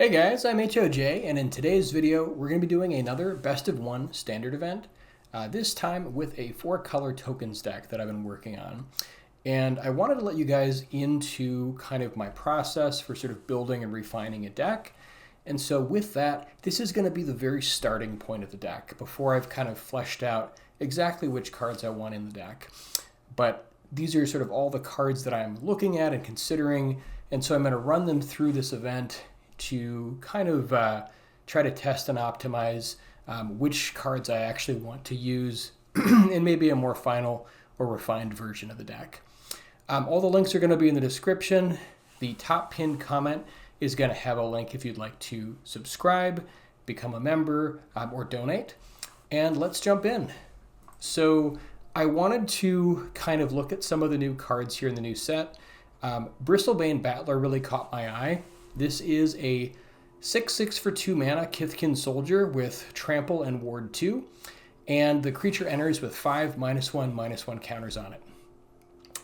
Hey guys, I'm HOJ, and in today's video, we're going to be doing another Best of One standard event, this time with a 4-color tokens deck that I've been working on. And I wanted to let you guys into kind of my process for sort of building and refining a deck. And so with that, this is going to be the very starting point of the deck before I've kind of fleshed out exactly which cards I want in the deck. But these are sort of all the cards that I'm looking at and considering, and so I'm going to run them through this event to kind of try to test and optimize which cards I actually want to use in maybe a more final or refined version of the deck. All the links are going to be in the description. The top pinned comment is going to have a link if you'd like to subscribe, become a member, or donate. And let's jump in. So I wanted to kind of look at some of the new cards here in the new set. Bristlebane Battler really caught my eye. This is a 6/6 for 2 mana Kithkin Soldier with Trample and Ward 2, and the creature enters with 5 -1/-1 counters on it.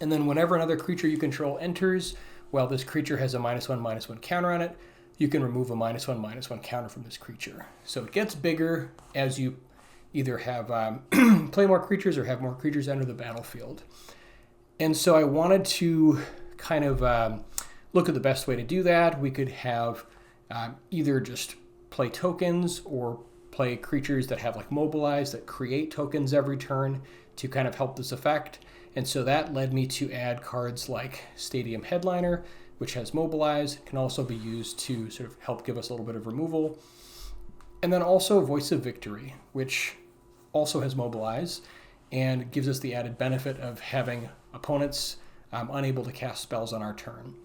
And then whenever another creature you control enters, while this creature has a -1/-1 counter on it, you can remove a -1/-1 counter from this creature. So it gets bigger as you either have play more creatures or have more creatures enter the battlefield. And so I wanted to kind of look at the best way to do that. We could have either just play tokens or play creatures that have like mobilize that create tokens every turn to kind of help this effect. And so that led me to add cards like Stadium Headliner, which has mobilize, can also be used to sort of help give us a little bit of removal. And then also Voice of Victory, which also has mobilize and gives us the added benefit of having opponents unable to cast spells on our turn.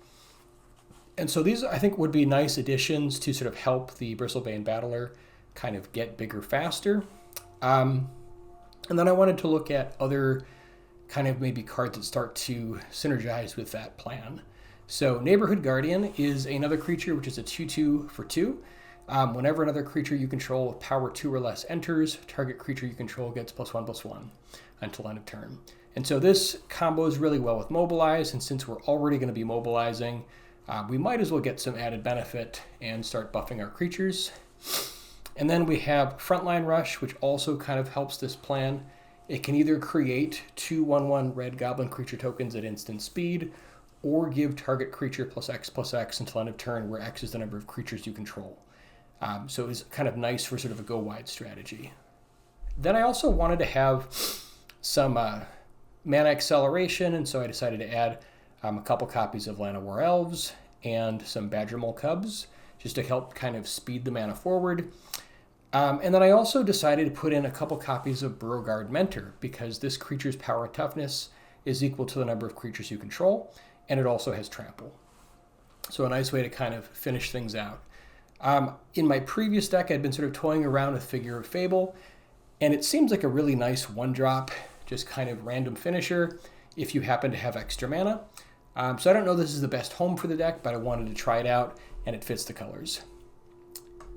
And so these, I think, would be nice additions to sort of help the Bristlebane Battler kind of get bigger faster. And then I wanted to look at other kind of maybe cards that start to synergize with that plan. So Neighborhood Guardian is another creature which is a 2/2 for 2. Whenever another creature you control with power 2 or less enters, target creature you control gets +1/+1 until end of turn. And so this combos really well with Mobilize, and since we're already going to be mobilizing, we might as well get some added benefit and start buffing our creatures. And then we have Frontline Rush, which also kind of helps this plan. It can either create 2 1/1 red goblin creature tokens at instant speed, or give target creature +X/+X until end of turn, where X is the number of creatures you control. So it's kind of nice for sort of a go-wide strategy. Then I also wanted to have some mana acceleration, and so I decided to add a couple copies of Llanowar Elves and some Badgermole Cubs, just to help kind of speed the mana forward. And then I also decided to put in a couple copies of Burrowguard Mentor, because this creature's power and toughness is equal to the number of creatures you control, and it also has Trample. So a nice way to kind of finish things out. In my previous deck, I'd been sort of toying around with Figure of Fable, and it seems like a really nice one-drop, just kind of random finisher if you happen to have extra mana. So I don't know this is the best home for the deck, but I wanted to try it out, and it fits the colors.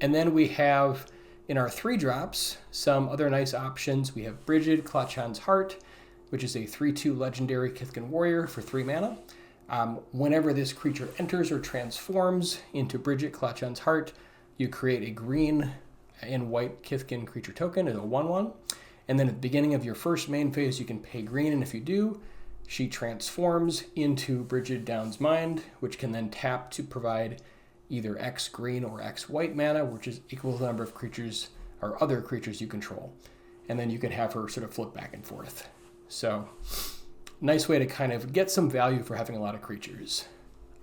And then we have, in our 3-drops, some other nice options. We have Brigid Klachan's Heart, which is a 3/2 legendary Kithkin warrior for 3 mana. Whenever this creature enters or transforms into Brigid Klachan's Heart, you create a green and white Kithkin creature token as a 1/1. And then at the beginning of your first main phase, you can pay green, and if you do, she transforms into Brigid Down's Mind, which can then tap to provide either X green or X white mana, which is equal to the number of creatures or other creatures you control. And then you can have her sort of flip back and forth. So nice way to kind of get some value for having a lot of creatures.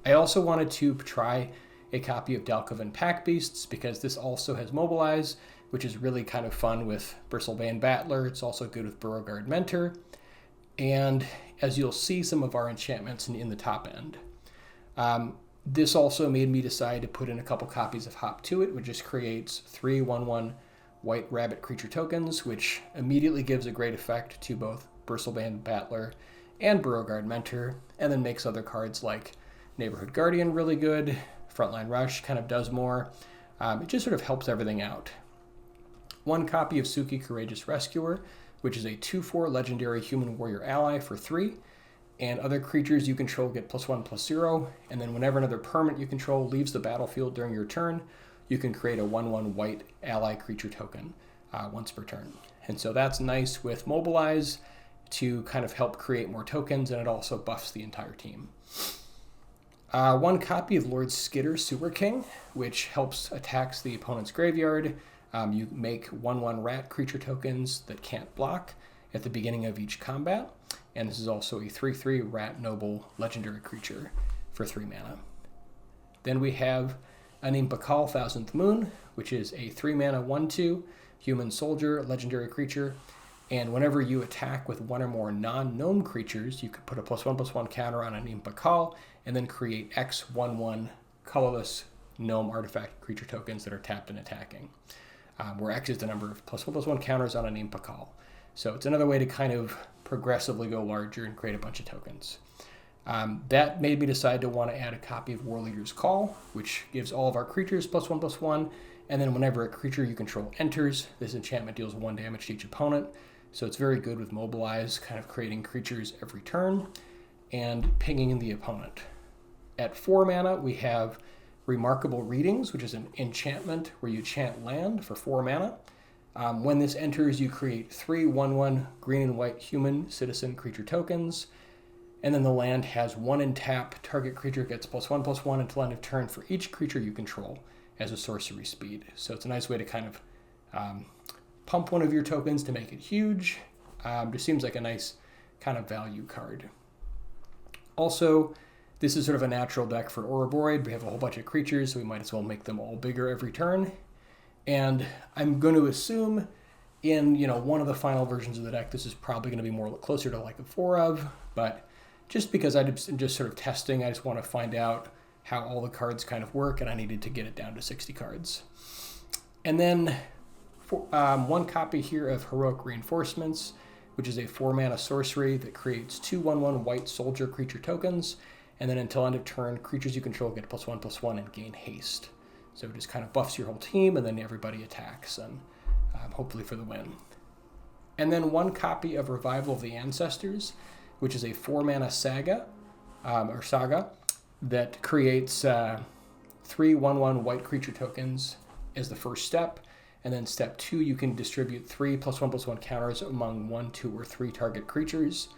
I also wanted to try a copy of Dalkovan Pack Beasts, because this also has Mobilize, which is really kind of fun with Bristlebane Battler. It's also good with Burrowguard Mentor. And as you'll see, some of our enchantments in the top end. This also made me decide to put in a couple copies of Hop to It, which just creates 3 1/1 white rabbit creature tokens, which immediately gives a great effect to both Bristlebane Battler and Burrowguard Mentor, and then makes other cards like Neighborhood Guardian really good. Frontline Rush kind of does more. It just sort of helps everything out. 1 copy of Suki Courageous Rescuer, which is a 2/4 legendary human warrior ally for 3. and other creatures you control get +1/+0, and then whenever another permanent you control leaves the battlefield during your turn, you can create a 1/1 white ally creature token once per turn. And so that's nice with Mobilize to kind of help create more tokens, and it also buffs the entire team. One copy of Lord Skitter, Sewer King, which helps attacks the opponent's graveyard. You make 1/1 rat creature tokens that can't block at the beginning of each combat, and this is also a 3/3 rat noble legendary creature for 3 mana. Then we have Anim Pakal, Thousandth Moon, which is a 3 mana 1/2 human soldier legendary creature, and whenever you attack with one or more non-gnome creatures, you could put a +1/+1 counter on Anim Pakal and then create X 1/1 colorless gnome artifact creature tokens that are tapped and attacking, where X is the number of +1/+1 counters on Anim Pakal. So it's another way to kind of progressively go larger and create a bunch of tokens. That made me decide to want to add a copy of Warleader's Call, which gives all of our creatures +1/+1, and then whenever a creature you control enters, this enchantment deals 1 damage to each opponent. So it's very good with Mobilize, kind of creating creatures every turn and pinging the opponent. At 4 mana, we have Remarkable Readings, which is an enchantment where you chant land for 4 mana. When this enters, you create 3 1/1 green and white human citizen creature tokens, and then the land has 1 in tap. Target creature gets +1/+1 until end of turn for each creature you control as a sorcery speed. So it's a nice way to kind of pump one of your tokens to make it huge. Just seems like a nice kind of value card. Also, this is sort of a natural deck for Ouroboros. We have a whole bunch of creatures, so we might as well make them all bigger every turn. And I'm going to assume in one of the final versions of the deck, this is probably going to be more closer to like a 4 of, but just because I'm just sort of testing, I just want to find out how all the cards kind of work, and I needed to get it down to 60 cards. And then one copy here of Heroic Reinforcements, which is a 4 mana sorcery that creates 2 1/1 white soldier creature tokens, and then until end of turn, creatures you control get +1/+1 and gain haste. So it just kind of buffs your whole team, and then everybody attacks, and hopefully for the win. And then one copy of Revival of the Ancestors, which is a 4 mana saga that creates 3 1/1 white creature tokens as the first step. And then step 2, you can distribute 3 +1/+1 counters among 1, 2, or 3 target creatures.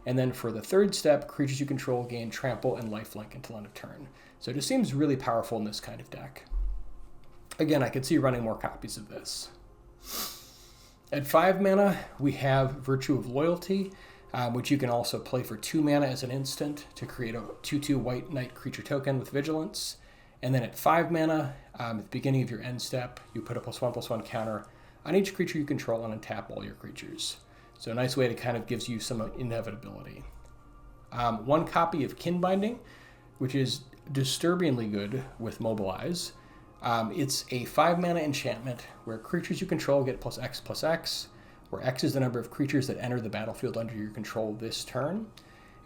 And then for the third step, creatures you control gain trample and lifelink until end of turn. So it just seems really powerful in this kind of deck. Again, I could see running more copies of this. At 5 mana, we have Virtue of Loyalty, which you can also play for 2 mana as an instant to create a 2/2 white knight creature token with Vigilance. And then at 5 mana, at the beginning of your end step, you put a +1/+1 counter on each creature you control and untap all your creatures. So a nice way to kind of gives you some inevitability. One copy of Kinbinding, which is disturbingly good with Mobilize. It's a 5 mana enchantment where creatures you control get +X/+X, where X is the number of creatures that enter the battlefield under your control this turn.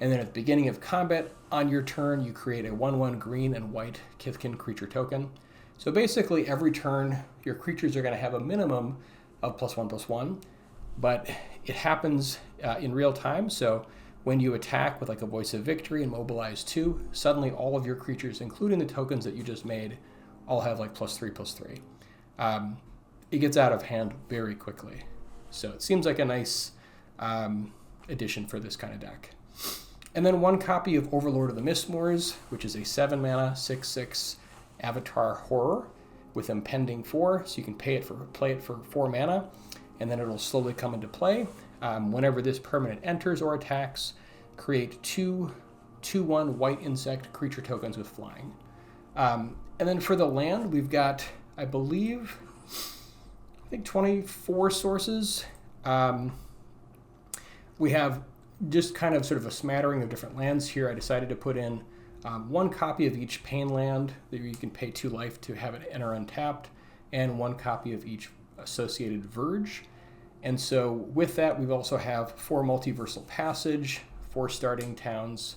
And then at the beginning of combat, on your turn, you create a 1/1 green and white Kithkin creature token. So basically, every turn, your creatures are going to have a minimum of +1/+1, but it happens in real time. So when you attack with like a Voice of Victory and Mobilize 2, suddenly all of your creatures, including the tokens that you just made, all have like +3/+3. It gets out of hand very quickly. So it seems like a nice addition for this kind of deck. And then one copy of Overlord of the Mistmoors, which is a 7 mana 6/6 Avatar Horror with Impending 4. So you can play it for 4 mana, and then it'll slowly come into play. Whenever this permanent enters or attacks, create 2 2/1 white insect creature tokens with flying. And then for the land, we've got, I think 24 sources. We have just kind of sort of a smattering of different lands here. I decided to put in one copy of each Pain land that you can pay 2 life to have it enter untapped, and one copy of each associated Verge. And so with that, we also have 4 Multiversal Passage, 4 Starting Towns,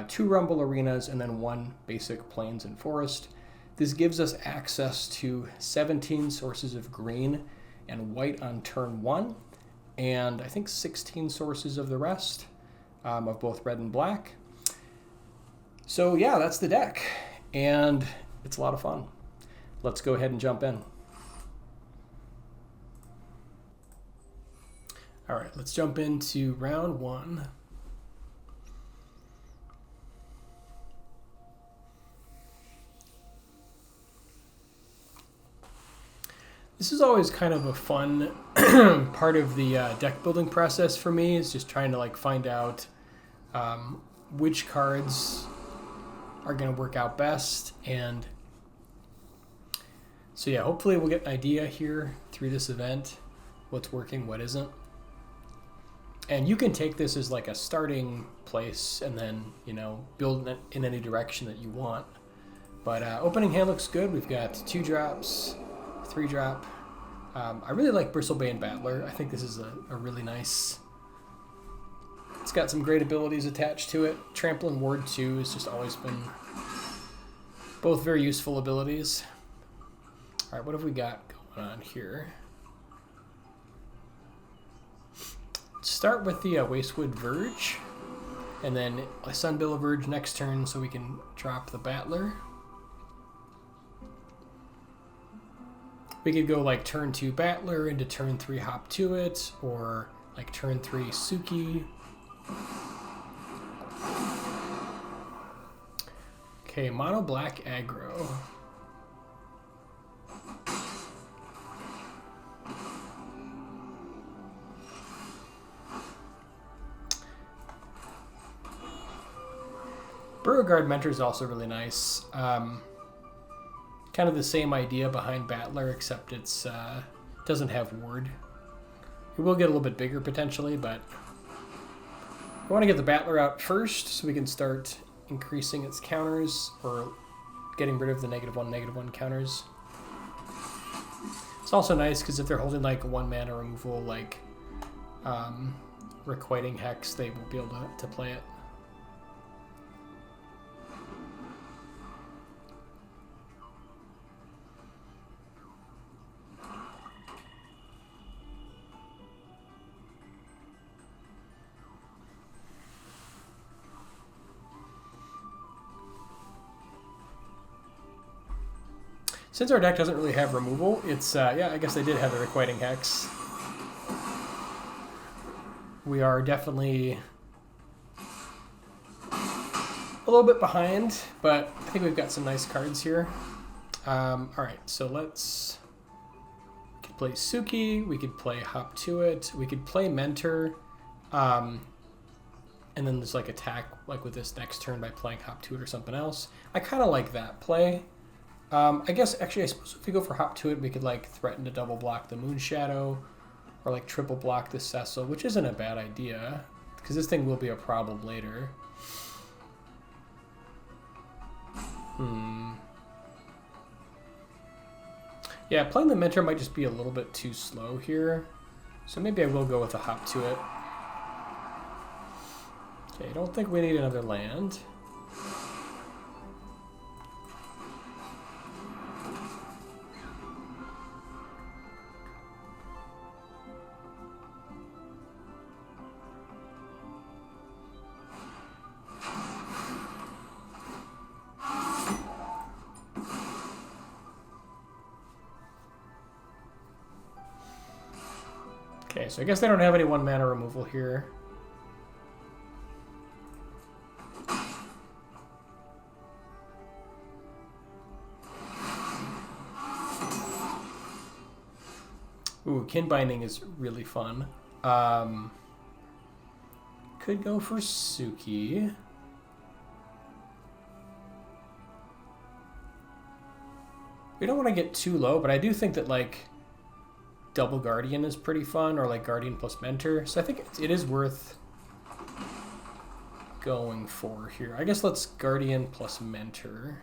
2 Rumble Arenas, and then 1 basic Plains and Forest. This gives us access to 17 sources of green and white on turn 1, and I think 16 sources of the rest. of both red and black. So yeah, that's the deck, and it's a lot of fun. Let's go ahead and jump in. All right, let's jump into round one. This is always kind of a fun part of the deck building process for me, is just trying to like find out which cards are going to work out best. And so yeah, hopefully we'll get an idea here through this event, what's working, what isn't. And you can take this as like a starting place and then, you know, build it in any direction that you want. But opening hand looks good. We've got 2 drops, 3 drop. I really like Bristlebane Battler. I think this is a really nice... It's got some great abilities attached to it. Trample and Ward 2 has just always been both very useful abilities. All right, what have we got going on here? Let's start with the Wastewood Verge, and then a Sunbillow Verge next turn so we can drop the Battler. We could go like turn 2 Battler into turn 3 Hop to it, or like turn 3 Suki. Okay, mono black aggro. Burrowguard Mentor is also really nice. Kind of the same idea behind Battler, except it's doesn't have ward. It will get a little bit bigger potentially, but I want to get the Battler out first so we can start increasing its counters, or getting rid of the -1/-1 counters. It's also nice because if they're holding like 1 mana removal, like Requiting Hex, they will be able to play it. Since our deck doesn't really have removal, it's, yeah, I guess I did have a Requiting Hex. We are definitely a little bit behind, but I think we've got some nice cards here. All right, so we could play Suki, we could play Hop to it, we could play Mentor, and then there's like attack like with this next turn by playing Hop to it or something else. I kind of like that play. I guess, actually, I suppose if we go for Hop to it, we could, like, threaten to double block the Moonshadow, or, like, triple block the Cecil, which isn't a bad idea, because this thing will be a problem later. Yeah, playing the Mentor might just be a little bit too slow here, so maybe I will go with a Hop to it. Okay, I don't think we need another land. Okay, so I guess they don't have any 1 mana removal here. Ooh, Kin Binding is really fun. Could go for Suki. We don't want to get too low, but I do think that, like, Double Guardian is pretty fun, or like Guardian plus Mentor. So I think it is worth going for here. I guess let's Guardian plus Mentor.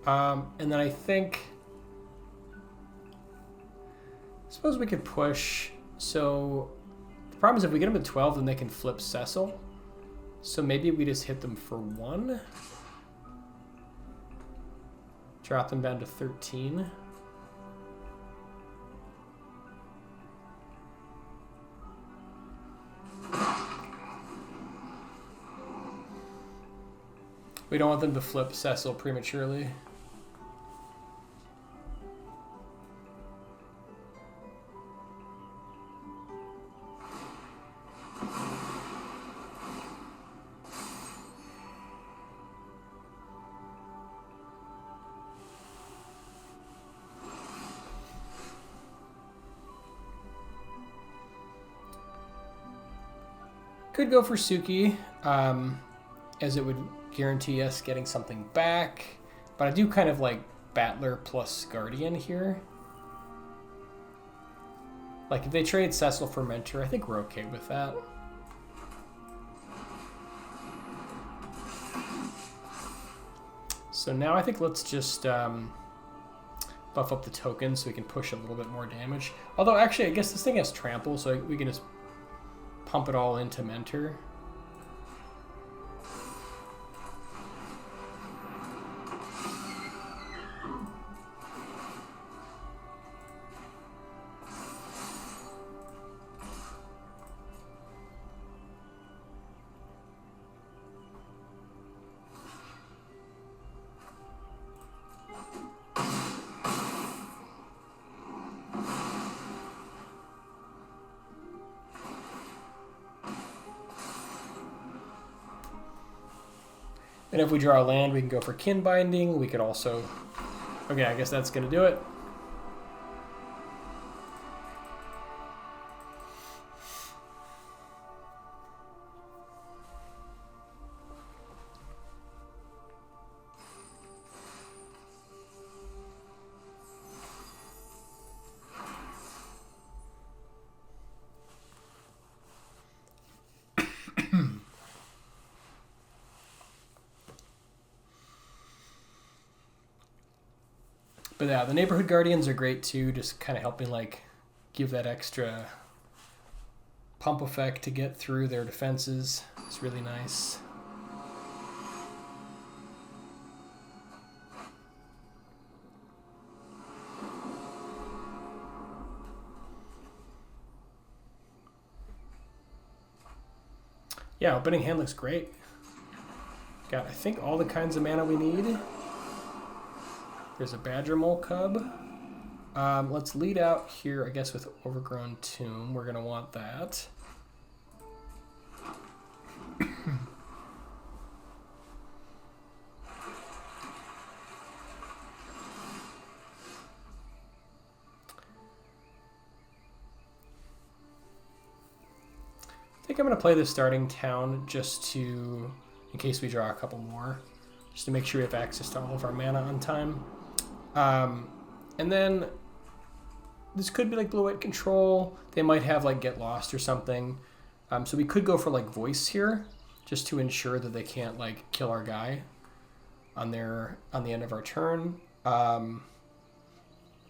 And then I suppose we could push. So the problem is if we get them to 12, then they can flip Cecil. So maybe we just hit them for 1. Drop them down to 13. We don't want them to flip Cecil prematurely. Could go for Suki, as it would guarantee us getting something back. But I do kind of like Battler plus Guardian here. Like if they trade Cecil for Mentor, I think we're okay with that. So now I think let's just buff up the tokens so we can push a little bit more damage. Although actually I guess this thing has Trample, so we can just pump it all into Mentor. And if we draw a land, we can go for Kin Binding. We could also... Okay, I guess that's going to do it. But yeah, the Neighborhood Guardians are great too, just kind of helping like give that extra pump effect to get through their defenses. It's really nice. Yeah, opening hand looks great. Got, I think, all the kinds of mana we need. There's a Badger Mole Cub. Let's lead out here, I guess, with Overgrown Tomb. We're going to want that. I think I'm going to play the starting town just to, in case we draw a couple more, just to make sure we have access to all of our mana on time. And then this could be like blue-white control. They might have like Get Lost or something. So we could go for like Voice here, just to ensure that they can't like kill our guy on the end of our turn. I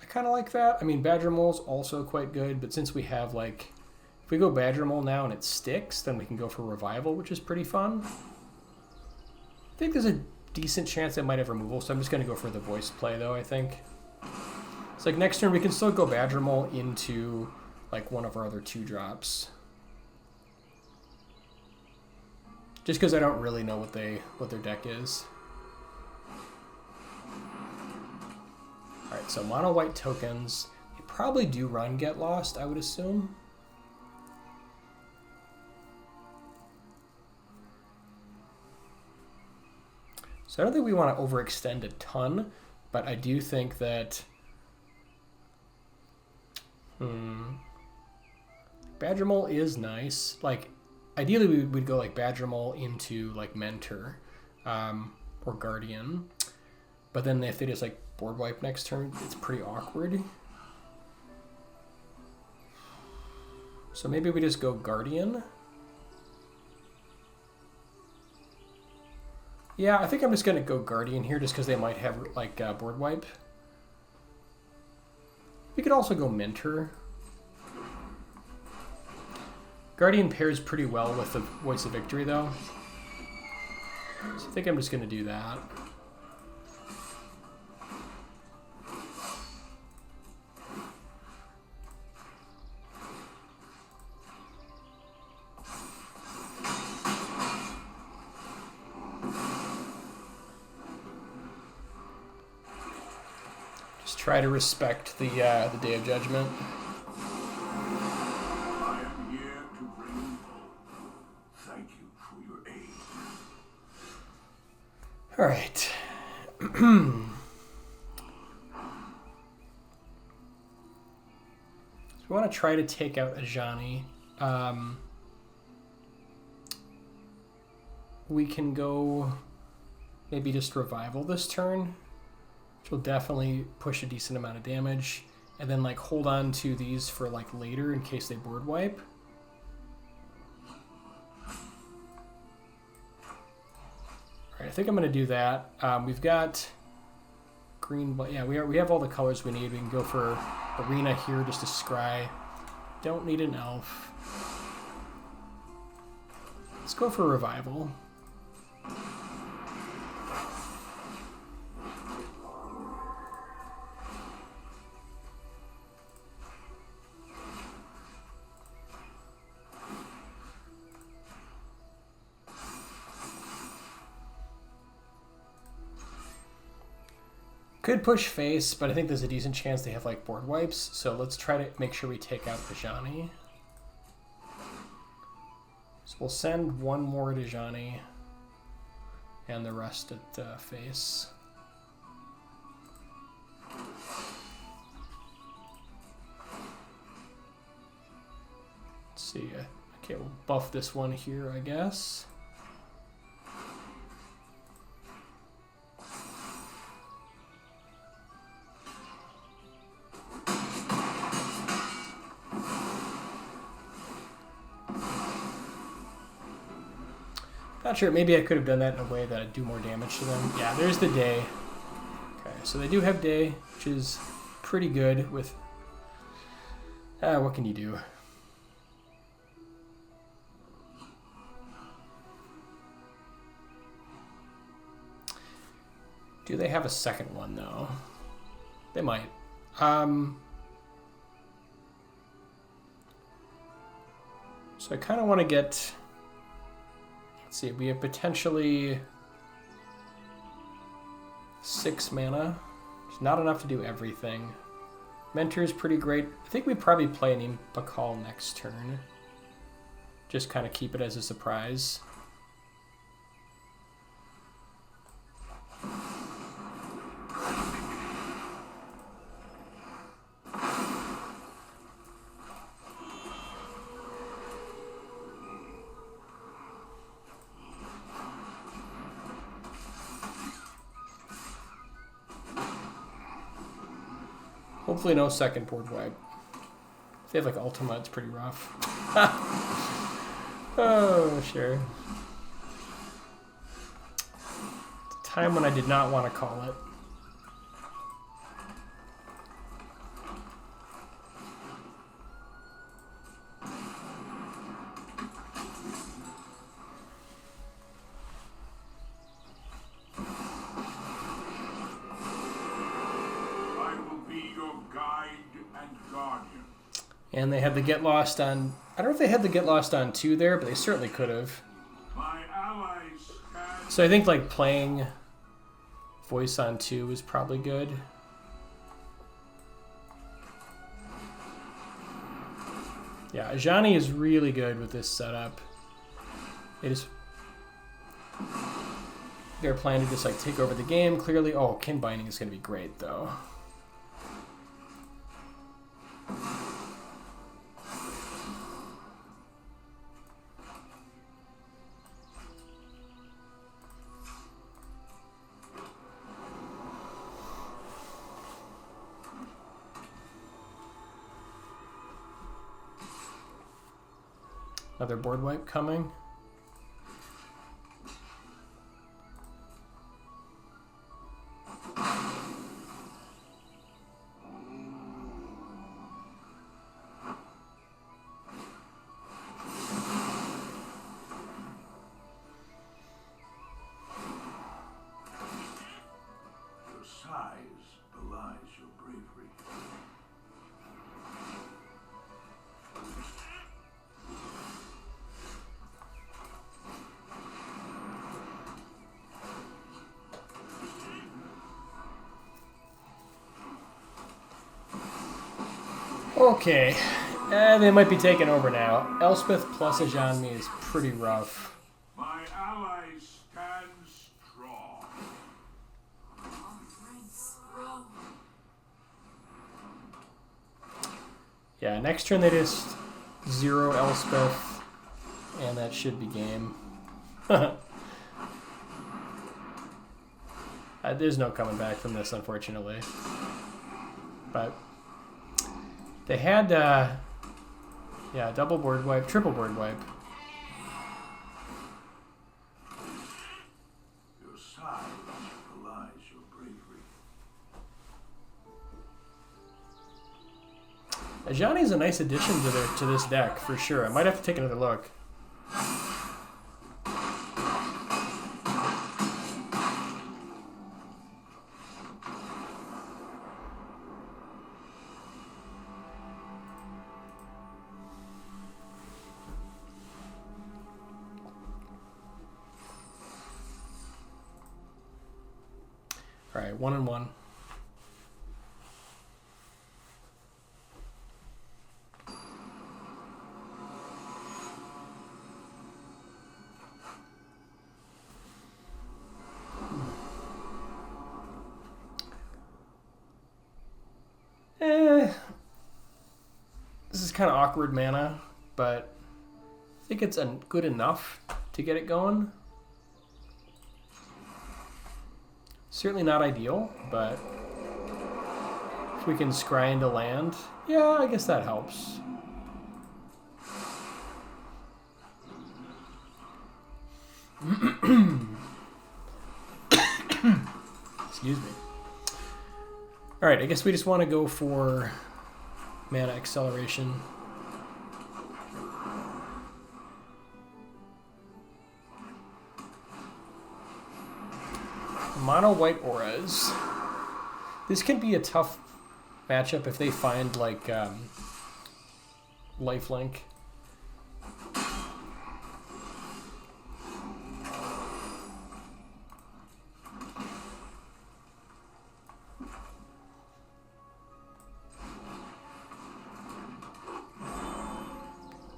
kind of like that. I mean, Badger Mole's also quite good, but since we have like, if we go Badger Mole now and it sticks, then we can go for Revival, which is pretty fun. I think there's a decent chance it might have removal, so I'm just going to go for the Voice play though, I think. It's like next turn we can still go Badger Mole into like one of our other 2-drops. Just because I don't really know what their deck is. Alright, so mono white tokens. They probably do run Get Lost, I would assume. So I don't think we want to overextend a ton, but I do think that Badger Mole is nice. Like, ideally we would go like Badger Mole into like Mentor or Guardian, but then if they just like board wipe next turn, it's pretty awkward. So maybe we just go Guardian. Yeah, I think I'm just going to go Guardian here just because they might have like board wipe. We could also go Mentor. Guardian pairs pretty well with the Voice of Victory though. So I think I'm just going to do that. Just try to respect the Day of Judgment. I am here to bring. Thank you for your aid. All right. So we want to try to take out Ajani. We can go maybe just Revival this turn, which will definitely push a decent amount of damage, and then like hold on to these for like later in case they board wipe. All right, I think I'm going to do that. We've got green, yeah, we have all the colors we need. We can go for Arena here just to scry. Don't need an elf. Let's go for Revival. Could push face, but I think there's a decent chance they have like board wipes, so let's try to make sure we take out Ajani. So we'll send one more to Ajani and the rest at face. Let's see. Okay, we'll buff this one here, I guess. Not sure, maybe I could have done that in a way that I'd do more damage to them. Yeah, there's the day. Okay, so they do have day, which is pretty good with... what can you do? Do they have a second one, though? They might. So I kind of want to get... Let's see, we have potentially 6 mana. It's not enough to do everything. Mentor is pretty great. I think we probably play Anim Pakal next turn. Just kind of keep it as a surprise. Hopefully no second board wipe. If they have like Ultima, it's pretty rough. Oh, sure. It's a time when I did not want to call it. And they had the Get Lost on... I don't know if they had the Get Lost on 2 there, but they certainly could have. My allies can... So I think like playing Voice on 2 is probably good. Yeah, Ajani is really good with this setup. It is... They're planning to just like take over the game, clearly. Oh, Kin Binding is going to be great, though. Another board wipe coming. Your size belies your bravery. Okay. They might be taking over now. Elspeth plus Ajani is pretty rough. My ally stands strong. Yeah, next turn they just 0 Elspeth, and that should be game. There's no coming back from this, unfortunately. But they had, yeah, double board wipe, triple board wipe. Your size belies your bravery. Ajani's a nice addition to this deck, for sure. I might have to take another look. All right, 1-1. This is kind of awkward mana, but I think it's good enough to get it going. Certainly not ideal, but if we can scry into land, yeah, I guess that helps. Excuse me. All right, I guess we just want to go for mana acceleration. Mono white auras. This can be a tough matchup if they find like lifelink.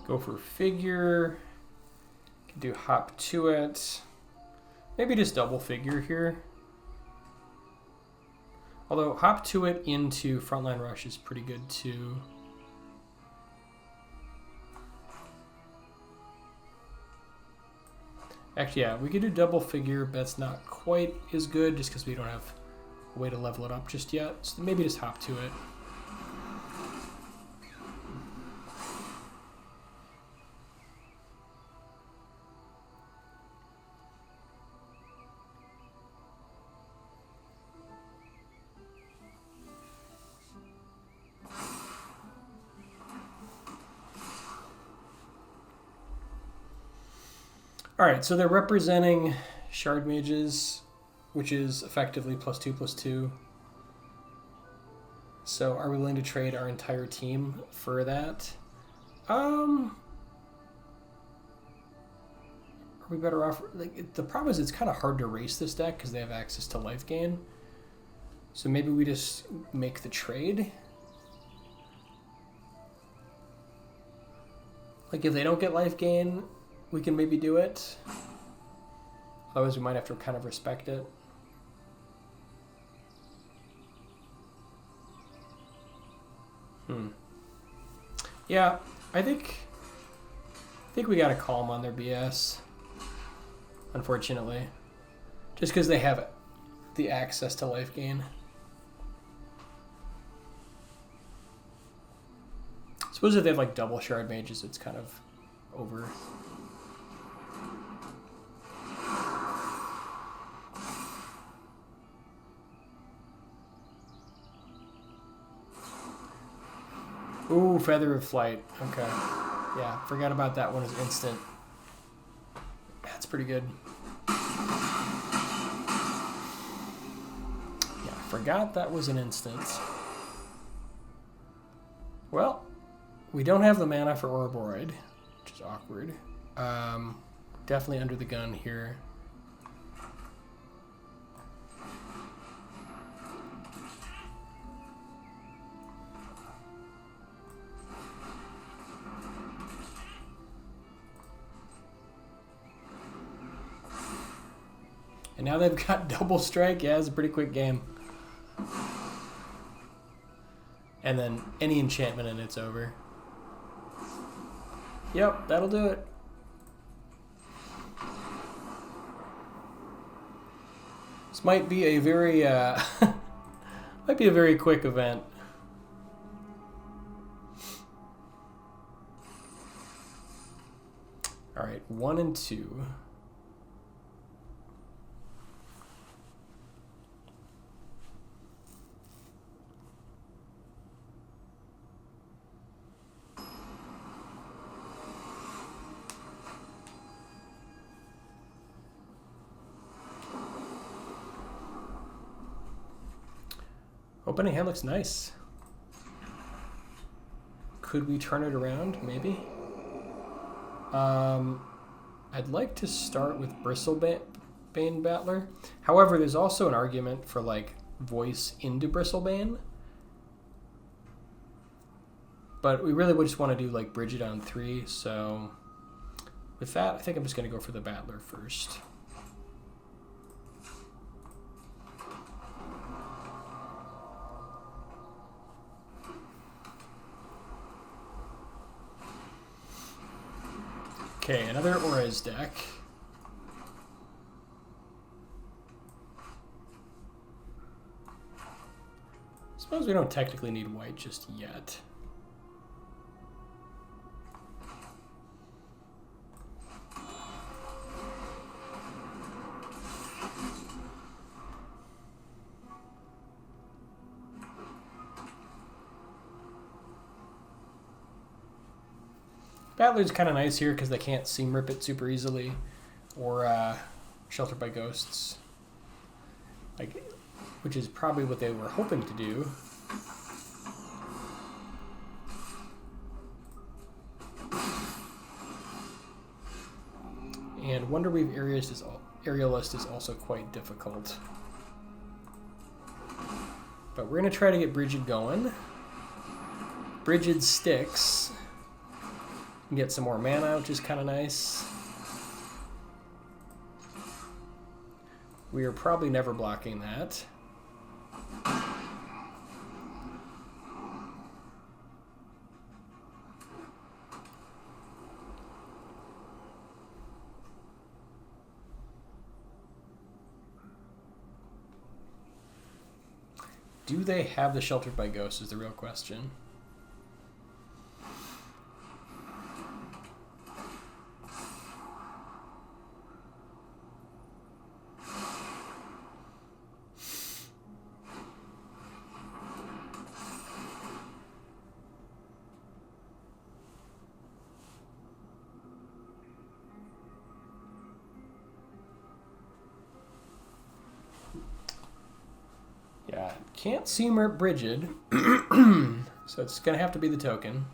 Go for figure. Can do hop to it. Maybe just double figure here. Although hop to it into Frontline Rush is pretty good too. Actually, yeah, we could do double figure, but that's not quite as good just because we don't have a way to level it up just yet. So maybe just hop to it. Alright, so they're representing Shard Mages, which is effectively +2/+2. So are we willing to trade our entire team for that? Are we better off? Like, the problem is it's kind of hard to race this deck because they have access to life gain. So maybe we just make the trade. Like if they don't get life gain, we can maybe do it. Otherwise, we might have to kind of respect it. Yeah, I think we gotta call them on their BS. Unfortunately, just because they have the access to life gain. I suppose if they have like double Shard Mages, it's kind of over. Ooh, Feather of Flight. Okay. Yeah, forgot about that one as instant. That's pretty good. Yeah, forgot that was an instant. Well, we don't have the mana for Ouroboros, which is awkward. Definitely under the gun here. And now they've got double strike. Yeah, it's a pretty quick game. And then any enchantment and it's over. Yep, that'll do it. This might be a very might be a very quick event. All right, 1 and 2. Opening hand looks nice. Could we turn it around? Maybe. I'd like to start with Bristlebane Battler. However, there's also an argument for like voice into Bristlebane. But we really would just want to do like Bridget on 3. So with that, I think I'm just going to go for the Battler first. Okay, another Auras deck. Suppose we don't technically need white just yet. Battler's kind of nice here because they can't Seam Rip it super easily, or Sheltered by Ghosts, like, which is probably what they were hoping to do. And Wonderweave Aerialist is also quite difficult. But we're going to try to get Bridget going. Bridget sticks. Get some more mana, which is kind of nice. We are probably never blocking that. Do they have the Sheltered by Ghosts is the real question. Yeah, can't Seam Rip Bridget, so it's going to have to be the token.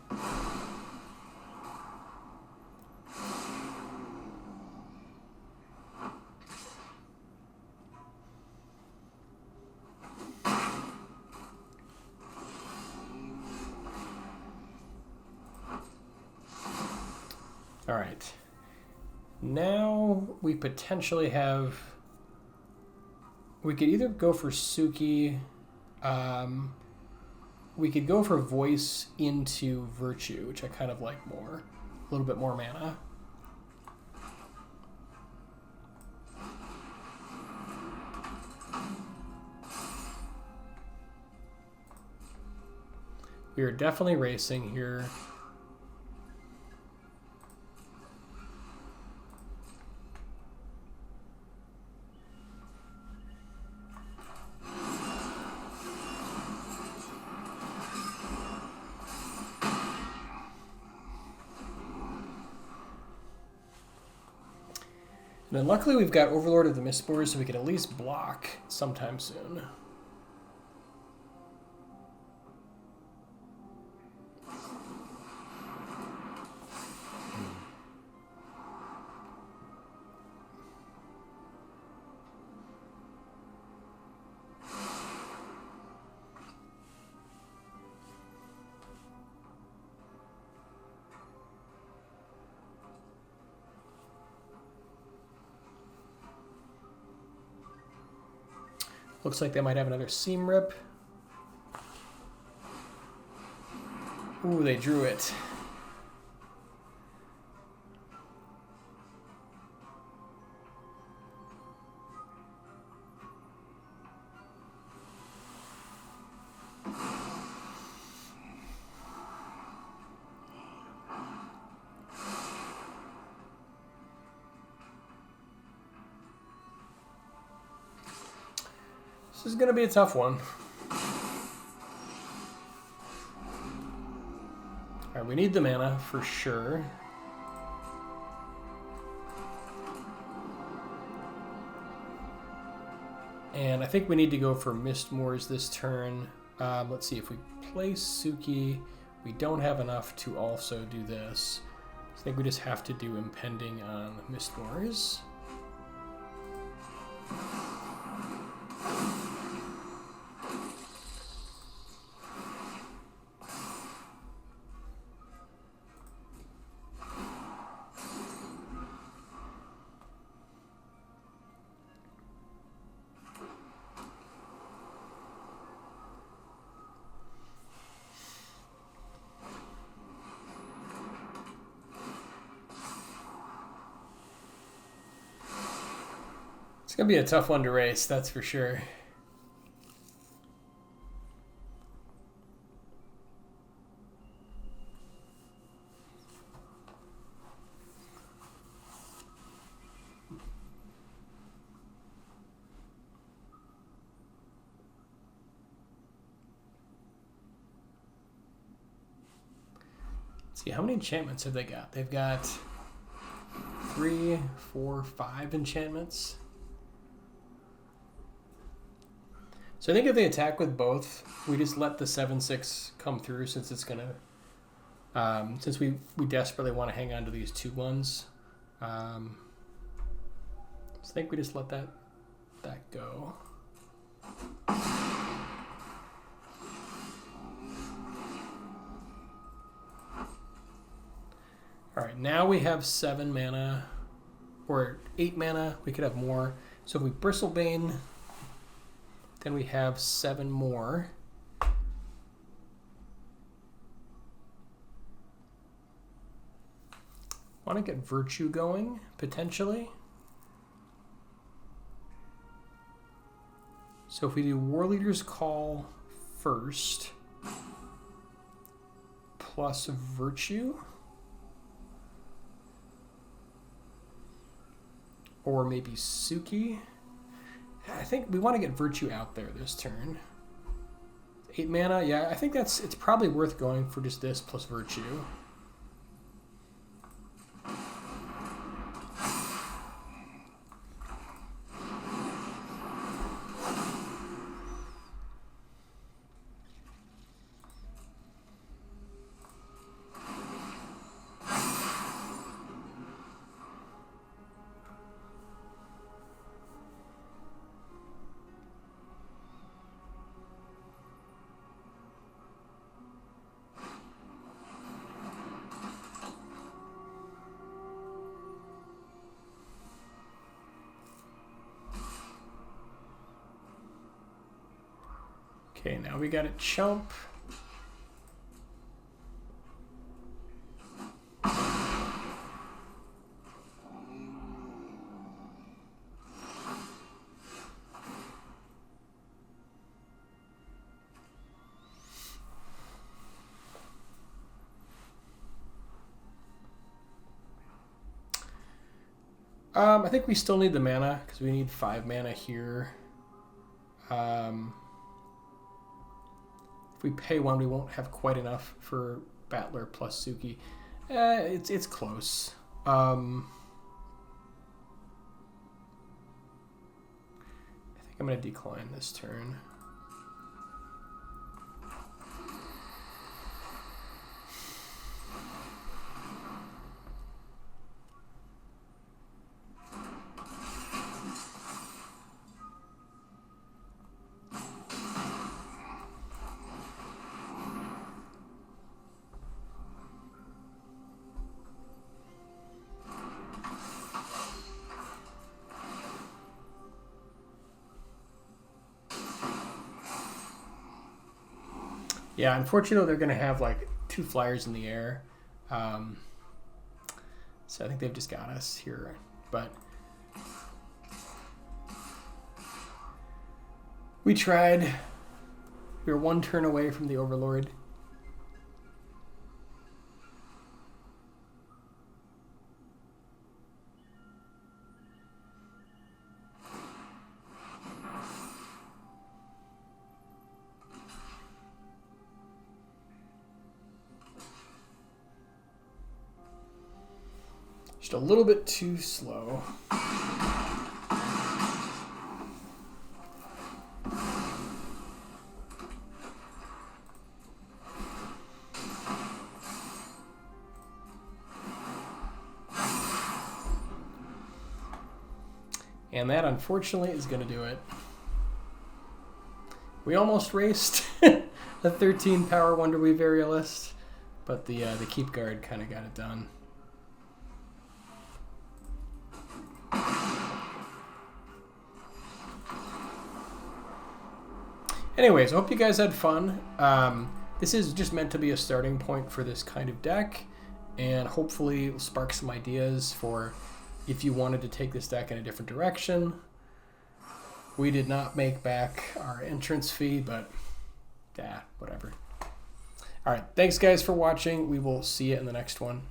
All right. Now we potentially have... We could either go for Suki, we could go for Voice into Virtue, which I kind of like more. A little bit more mana. We are definitely racing here. And then luckily we've got Overlord of the Mistmoors, so we can at least block sometime soon. Looks like they might have another Seam Rip. Ooh, they drew it. This is going to be a tough one. All right, we need the mana for sure. And I think we need to go for Mistmoors this turn. Let's see, if we play Suki, we don't have enough to also do this. I think we just have to do Impending on Mistmoors. It's going to be a tough one to race, that's for sure. Let's see, how many enchantments have they got? They've got 3, 4, 5 enchantments. So I think if they attack with both, we just let the 7/6 come through, since it's gonna, since we desperately want to hang on to these 2/1s. So I think we just let that go. All right, now we have 7 mana, or 8 mana. We could have more. So if we Bristlebane, then we have 7 more. Want to get Virtue going, potentially. So if we do Warleader's Call first, plus Virtue, or maybe Suki. I think we want to get Virtue out there this turn. 8 mana, yeah, I think it's probably worth going for just this plus Virtue. Okay, now we got a chump. I think we still need the mana because we need 5 mana here. If we pay 1, we won't have quite enough for Battler plus Suki. It's close. I think I'm going to decline this turn. Yeah, unfortunately, they're going to have like 2 flyers in the air. So I think they've just got us here. But we tried. We were 1 turn away from the Overlord. Just a little bit too slow. And that, unfortunately, is going to do it. We almost raced a 13 power Wonderweave Aerialist, but the Keep Guard kind of got it done. Anyways, I hope you guys had fun. This is just meant to be a starting point for this kind of deck, and hopefully it'll spark some ideas for if you wanted to take this deck in a different direction. We did not make back our entrance fee, but yeah, whatever. All right, thanks guys for watching. We will see you in the next one.